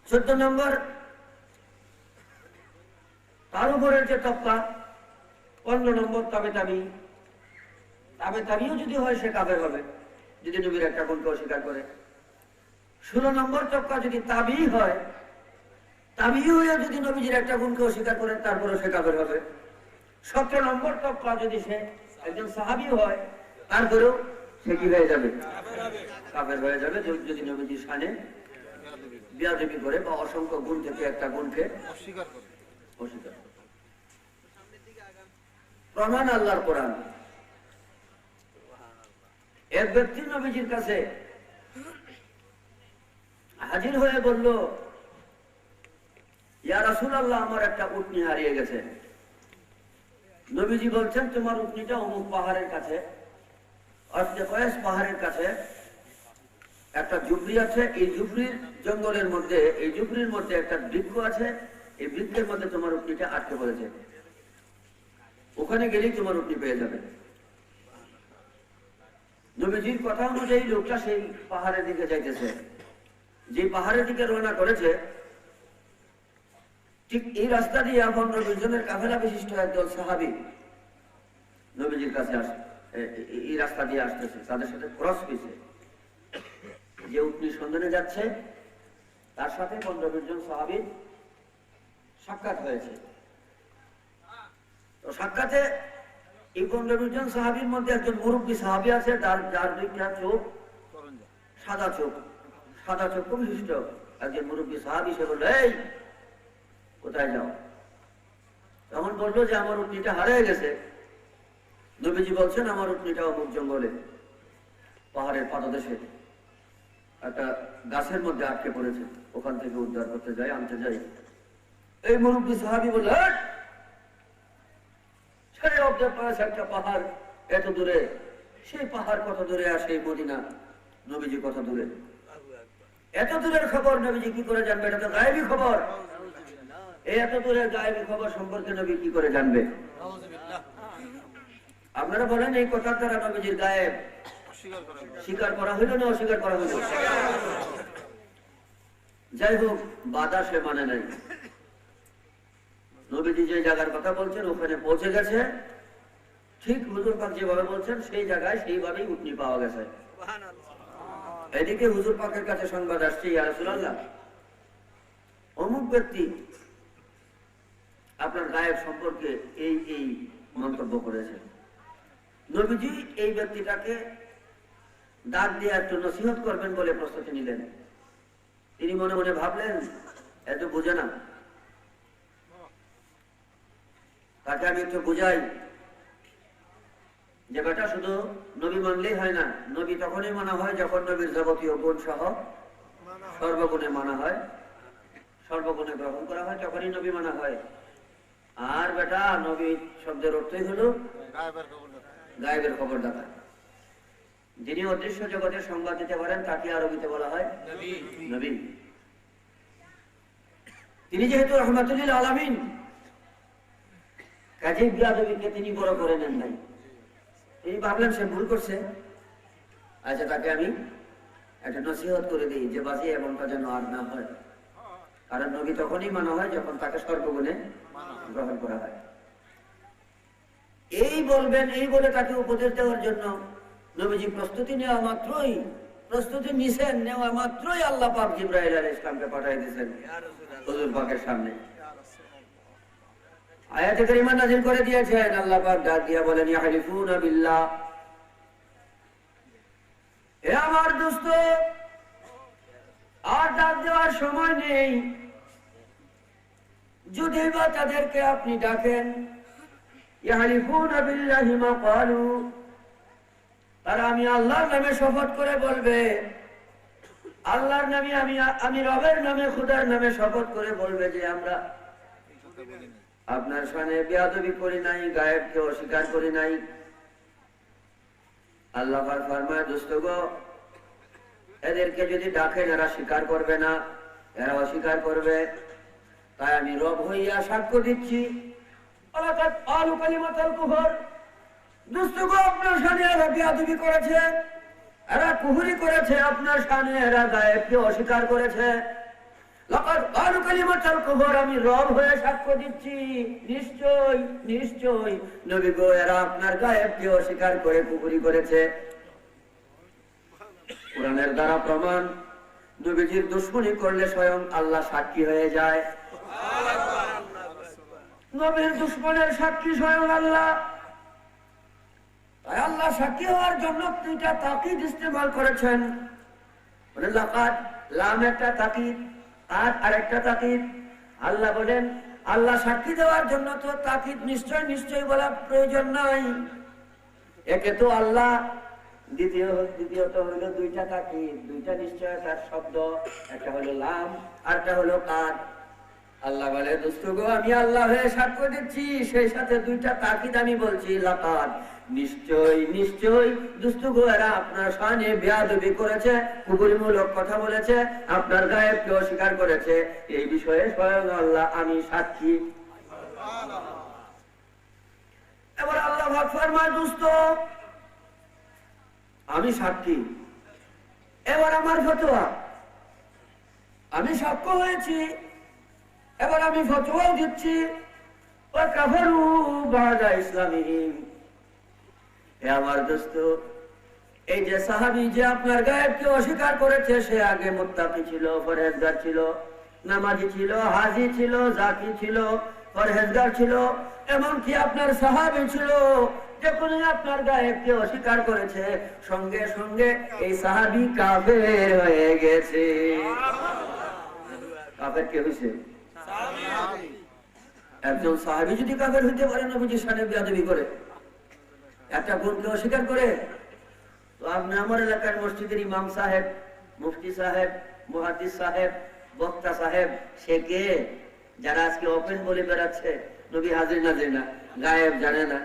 14 নম্বর তার উপরের যে তবকা 15 নম্বর তাবিও যদি হয়, সে কাফের হবে যদি নবীর একটা গুণকে অস্বীকার করে। 16 নম্বর তবকা যদি তাবি হয়, তাবি হয়ে যদি নবীজির একটা গুণকে অস্বীকার করে, তারপরে সে কাফের হবে। 17 নম্বর তবকা যদি সে একজন সাহাবী হয়, তারপরেও সে কি হয়ে যাবে? কাফের হয়ে যাবে, যদি নবীজির শানে বেয়াদবি করে বা অসংখ্য গুণ থেকে একটা গুণকে অস্বীকার করে। প্রমাণ আল্লাহর কোরআন। এক ব্যক্তি নবীজির কাছে হাজির হয়ে বলল, ইয়া রাসূলুল্লাহ, আমার একটা উটনি হারিয়ে গেছে। নবীজি বলছেন, তোমার উটনিটা অমুক পাহাড়ের কাছে, কয়েস পাহাড়ের কাছে একটা ঝুপড়ি আছে। এই ঝুপড়ির জঙ্গলের মধ্যে, এই ঝুপড়ির মধ্যে একটা বৃক্ষ আছে। এই বৃক্ষের মধ্যে তোমার উটনিটা আটকে পড়েছে। ওখানে গেলেই তোমার উটনি পেয়ে যাবে। নবীজির কথা অনুযায়ী লোকটা সেই পাহাড়ের দিকে যাইতেছে। যে পাহাড়ের দিকে রওনা করেছে, ঠিক এই রাস্তা দিয়ে 15-20 জনের কাফেলা বিশিষ্ট একদল সাহাবী নবীজির কাছে এই রাস্তা দিয়ে আসতেছে। তাদের সাথে ক্রস হয়েছে। যে উটনির সন্ধানে যাচ্ছে তার সাথে 15-20 জন সাহাবীর সাক্ষাৎ হয়েছে। তো সাক্ষাতে এই 15-20 জন সাহাবীর মধ্যে একজন মুরব্বী সাহাবী আছে, যার দুইটা চোখ সাদা চোখ বিশিষ্ট একজন মুরব্বী সাহাবী। সে বলল, এই কোথায় যাও? তখন বললো যে আমার উটনিটা হারিয়ে গেছে। নবীজি বলছেন, আমার উটনিটা অমুক জঙ্গলে পাহাড়ের পাদদেশে একটা গাছের মধ্যে আটকে পড়েছে, ওখান থেকে উদ্ধার করতে যাই, আনতে যাই। এই মুরব্বী সাহাবী বলল, একটা পাহাড় এত দূরে, সেই পাহাড় কত দূরে, আর সেই মদিনা নবীজি কত দূরে। এত দূরের খবর নবীজি কি করে জানবে? এটা তো গায়েবী খবর। এই এত দূরের গায়েবী খবর সম্পর্কে নবী কি করে জানবে? আপনারা বলেন, এই কথার দ্বারা নবীজির গায়েব স্বীকার করা হইল না অস্বীকার করা হইল? যাই হোক, বাধা সে মানে নাই। নবীজি যে জায়গার কথা বলছেন ওখানে পৌঁছে গেছে। ঠিক হুজুর পাক যেভাবে বলছেন সেই জায়গায় সেইভাবেই উটনি পাওয়া গেছে। এদিকে হুজুর পাকের কাছে সংবাদ আসছে, ইয়া রাসূলুল্লাহ, অমুক ব্যক্তি আপনার গায়েব সম্পর্কে এই মন্তব্য করেছে। নবীজি এই ব্যক্তিটাকে ডাক দিয়ে একটু নসিহত করবেন বলে প্রস্তুতি নিলেন। তিনি মনে মনে ভাবলেন, এত বোঝে না, তাকে আমি একটু বুঝাই যে বেটা শুধু নবী মানলেই হয় না। নবী তখনই মানা হয় যখন নবীর যাবতীয় গুণ সহ সর্বগুণে মানা হয়, সর্বগুণে গ্রহণ করা হয়, তখনই নবী মানা হয়। আর বেটা নবী শব্দের অর্থই হলো গায়েবের খবর দেখা। যিনি অদৃশ্য জগতের সংবাদ দিতে পারেন তাকে আরবিতে বলা হয় নবী। তিনি যেহেতু রাহমাতুল লিল আলামিন, কাজেই বিয়াদবিকে তিনি বড় করে নেন নাই। তিনি ভাবলেন সে ভুল করছে, আচ্ছা তাকে আমি একটা নসিহত করে দিই যে বাজে এমনটা যেন আর না হয়। কারণ নবী তখনই মানা হয় যখন তাকে সর্বগুণে গ্রহণ করা হয়। এই বলবেন, এই বলে তাকে উপদেশ দেওয়ার জন্য নবীজি প্রস্তুতি নেওয়া মাত্রই, প্রস্তুতি নিছেন, নেওয়া মাত্রই আল্লাহ পাক জিবরাইল আলাইহিস সালামকে পাঠিয়ে দিয়েছেন হুজুর পাকের সামনে। আয়াতে কারিমা নাযিল করে দিয়েছেন। আল্লাহ পাক ডাক দিয়া বলেন, ইয়াহলিফুনা বিল্লাহ, হে আমার দোস্ত, আর ডাক দেওয়ার সময় নেই। যদি বা তাদেরকে আপনি ডাকেন, ইয়াহলিফুনা বিল্লাহি মা ক্বালু, তারা আমি আল্লাহর নামে শপথ করে বলবে, আল্লাহর নামে আমি রবের নামে, খোদার নামে শপথ করে বলবে যে আমরা আপনার সামনে বেয়াদবি করি নাই, গায়েবকে অস্বীকার করি নাই। আল্লাহ পাক ফরমায়, দোস্তগো, এদেরকে যদি ডাকেন এরা স্বীকার করবে না, এরা অস্বীকার করবে। তাই আমি রব হইয়া সাক্ষ্য দিচ্ছি, আলাকাত আলু কালিমাতুল কুফর, দোস্তগো আপনার সামনে এরা বেয়াদবি করেছে, এরা কুফরি করেছে আপনার সামনে, এরা গায়েবকে অস্বীকার করেছে। লাকাদ আলু কালিমাতুল কুফর, আমি রব হয়ে সাক্ষ্য দিচ্ছি, নিশ্চয় নিশ্চয় নবী গো, এরা আপনার গায়েবকে অস্বীকার করে কুফরি করেছে। কোরআনের দ্বারা প্রমাণ, নবীজির দুশমনী করলে স্বয়ং আল্লাহ সাক্ষী হয়ে যায়। নবীর দুশমনের সাক্ষী স্বয়ং আল্লাহ। তাই আল্লাহ সাক্ষী হওয়ার জন্য দুইটা তাকিদ ইস্তেমাল করেছেন। মানে লাকাদ, লাম একটা তাকিদ, আর আরেকটা তাকিদ। আল্লাহ বলেন, আল্লাহ সাক্ষী দেওয়ার জন্য তো তাকিদ নিশ্চয় নিশ্চয় বলা প্রয়োজন নাই। একে তো আল্লাহ দ্বিতীয়ত হলো দুইটা তাকিদ, দুইটা নিশ্চয়তার শব্দ, একটা হলো লাম আর একটা হলো কাদ। আল্লাহ বলে দোস্ত গো আমি আল্লাহ হয়ে সাক্ষ্য দিচ্ছি, সেই সাথে দুইটা তাকিদ আমি বলছি লাকাদ, নিশ্চয় নিশ্চয় দোস্ত গো এরা আপনার শানে বেয়াদবি করেছে, কুফরিমূলক কথা বলেছে, আপনার গায়েবকে অস্বীকার করেছে, এই বিষয়ে স্বয়ং আল্লাহ আমি সাক্ষী। এবার আল্লাহ পাক ফরমায় দোস্ত আমি সাক্ষী, এবার আমার ফতোয়া, আমি সাক্ষ্য হয়েছি, এবার আমি ফতোয়াও দিচ্ছি। কাফারু বাদা ইসলামিহিম, হে আমার দোস্ত এই যে সাহাবী যে আপনার গায়েবকে অস্বীকার করেছে, সে আগে মুত্তাকি ছিল, পরহেজগার ছিল, নামাজি ছিল, হাজি ছিল, জাকি ছিল, পরহেজগার ছিল, এমনকি আপনার সাহাবী ছিল। যখন আপনার গায়েবকে অস্বীকার করেছে সঙ্গে সঙ্গে এই সাহাবী কাফের হয়ে গেছে। কাফের কে হয়েছে? একজন সাহাবী যদি কাফের হইতে পারে নবীজির শানে বেয়াদবি করে, একটা গুণকে অস্বীকার করে, তো আপনি আমার এলাকার মসজিদের ইমাম সাহেব, মুফতি সাহেব, মুহাদ্দিস সাহেব, বক্তা সাহেব, সে কে? যারা আজকে ওপেন বলে বেড়াচ্ছে নবী হাজির নাজির না, গায়েব জানে না,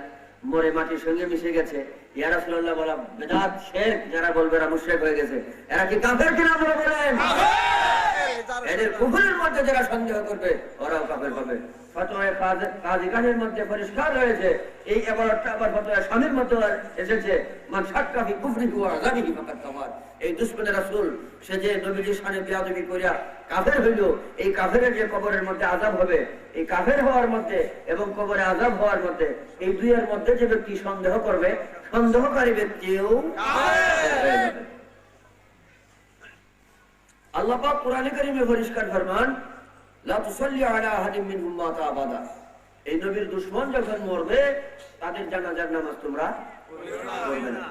মরে মাটির সঙ্গে মিশে গেছে, ইয়া রাসূলুল্লাহ বলা বেদাত শিরক, যারা বলবে এরা মুশরিক হয়ে গেছে, এরা কি কাফের কিনা আপনারা বলেন? এদের কুফরের মধ্যে যারা সন্দেহ করবে ওরাও কাফের হবে। ফতোয়ায়ে কাজী গানের মধ্যে পরিষ্কার রয়েছে, এই ইবারতটা আবার ফতোয়ায়ে শামীর মধ্যে এসেছে, মান শাক্কা ফি কুফরিহি ওয়া আযাবিহি ফাকাদ কাফার। এই দুশমনে রাসূল সে যে নবীজির শানে বেয়াদবি করিয়া কাফের হইল, এই কাফেরের যে কবরের মধ্যে আযাব হবে, এই কাফের হওয়ার মধ্যে এবং কবরে আযাব হওয়ার মধ্যে, এই দুইয়ের মধ্যে যে ব্যক্তি সন্দেহ করবে, সন্দেহকারী ব্যক্তিও কাফের। আল্লাহ পাক কোরআনে কারীমে পরিষ্কার ফরমান, লা তুসাল্লি আলা আহাদিন মিনহুম মাতা আবাদা, এই নবীর দুশমন যখন মরবে তাদের জানাজার নামাজ তোমরা পড়বে না,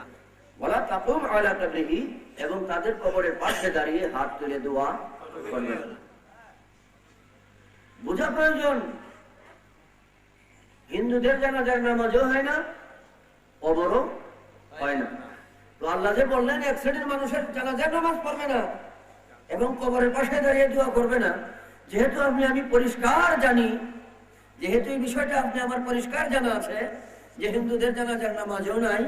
ওয়ালা তাকুম আলা কবরিহি, এবং তাদের কবরের পাশে দাঁড়িয়ে হাত তুলে দোয়া করবে না। বোঝা প্রয়োজন, হিন্দুদের জানাজার নামাজও হয় না, কবরও হয় না। তো আল্লাহ যে বললেন এক শ্রেণীর মানুষের জানাজার নামাজ পড়বে না এবং কবরের পাশে দাঁড়িয়ে দোয়া করবে না, যেহেতু আমি পরিষ্কার জানি, যেহেতু এই বিষয়টা আপনি আমার পরিষ্কার জানা আছে যে হিন্দুদের জানাজার নামাজও নাই,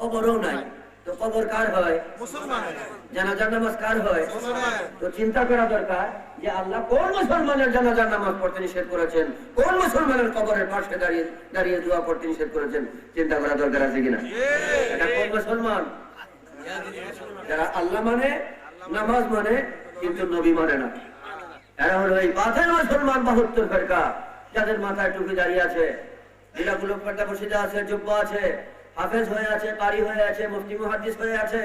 কবরও নাই, তো কবর কার হয়? মুসলমানের। জানাজার নামাজ কার হয়? মুসলমানের। তো চিন্তা করা দরকার যে আল্লাহ কোন মুসলমানের জানাজার নামাজ পড়তে নিষেধ করেছেন, কোন মুসলমানের কবরের পাশে দাঁড়িয়ে দাঁড়িয়ে দোয়া করতে নিষেধ করেছেন, চিন্তা করা দরকার আছে কিনা? এটা কোন মুসলমান? যারা আল্লাহ মানে, নামাজ মানে, কিন্তু নবী মানে না। এরা হলো এই বাতিল মুসলমান 72 ফেরকা, যাদের মাথায় টুপি দাঁড়িয়ে আছে, যেগুলো পর্দা বসিদা আছে, জুব্বা আছে, হাফেজ হয়ে আছে, কারি হয়ে আছে, মুফতি মুহাদ্দিস হয়ে আছে,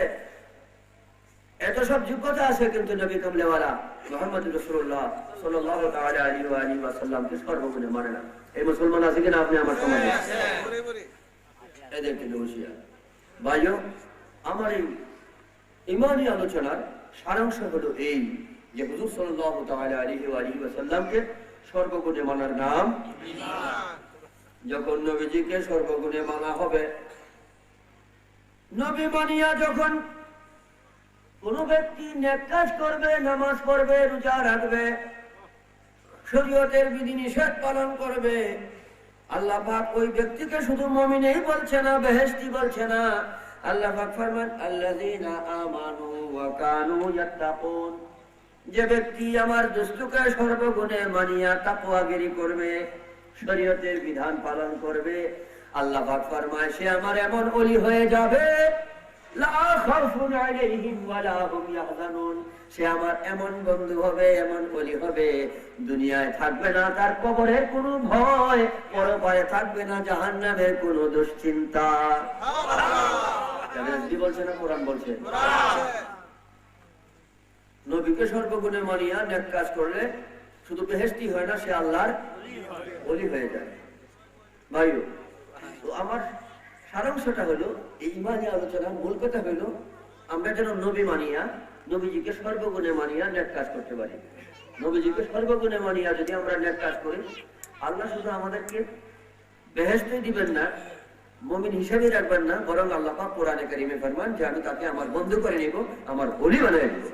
এত সব যোগ্যতা আছে, কিন্তু নবী কামলেওয়ালা মুহাম্মদ রাসূলুল্লাহ সাল্লাল্লাহু তাআলা আলাইহি ওয়া আলিহি ওয়াসাল্লাম কে সর্বগুণে মানে না। এই মুসলমান আছে কিনা আপনি আমার সমাজে? এদেরকে দোষিয়া ভাইও, আমার এই ঈমানী আলোচনার সারাংশ হলো এই যে হুজুর সাল্লাল্লাহু তাআলা আলাইহি ওয়া আলিহি ওয়াসাল্লামকে সর্বগুণে মানার নাম ঈমান। যখন নবীজিকে সর্বগুণে মানা হবে, নবী মানিয়া যখন কোন ব্যক্তি নেক কাজ করবে, নামাজ পড়বে, রোজা রাখবে, শরীয়তের বিধিনিষেধ পালন করবে, আল্লাহ পাক ওই ব্যক্তিকে শুধু মুমিনই বলছে না, বেহেশতি বলছে না। আল্লাহ পাক ফরমান, আল্লাযীনা আমানু ওয়া কানু ইয়াত্তাকুন, যে ব্যক্তি আমার দস্তুকে সর্বগুণে মানিয়া তাকওয়াগিরি করবে, শরীয়তের বিধান পালন করবে, আল্লাহ পাক ফরমায় সে আমার এমন ওলি হয়ে যাবে, লা খাউফুন আলাইহিম ওয়া লা হুম ইয়াহজানুন, সে আমার এমন বন্ধু হবে, এমন ওলি হবে, দুনিয়ায় থাকবে না তার কবরের কোনো ভয়, পরপারে থাকবে না জাহান্নামের কোনো দুশ্চিন্তা। সুবহানাল্লাহ। বলছে না কোরআন বলছে? নবীকে সর্বগুণে মানিয়া নেক কাজ করলে শুধু বেহেশতি হয় না, সে আল্লাহর ওলি হয়ে যায়। ভাইও, তো আমার সারাংশটা হলো এই ঈমানী আলোচনার মূল কথা হলো আমরা যেন নবী মানিয়া, নবীজিকে সর্বগুণে মানিয়া নেক কাজ করতে পারি। নবীজিকে সর্বগুণে মানিয়া যদি আমরা নেক কাজ করি, আল্লাহ শুধু আমাদেরকে বেহেশতই দিবেন না, মুমিন হিসেবে রাখবেন না, বরং আল্লাহ পাক কোরআনে কারীমে ফরমান যে আমি তাকে আমার বন্ধু করে নিব, আমার ওলি বানায় নিব।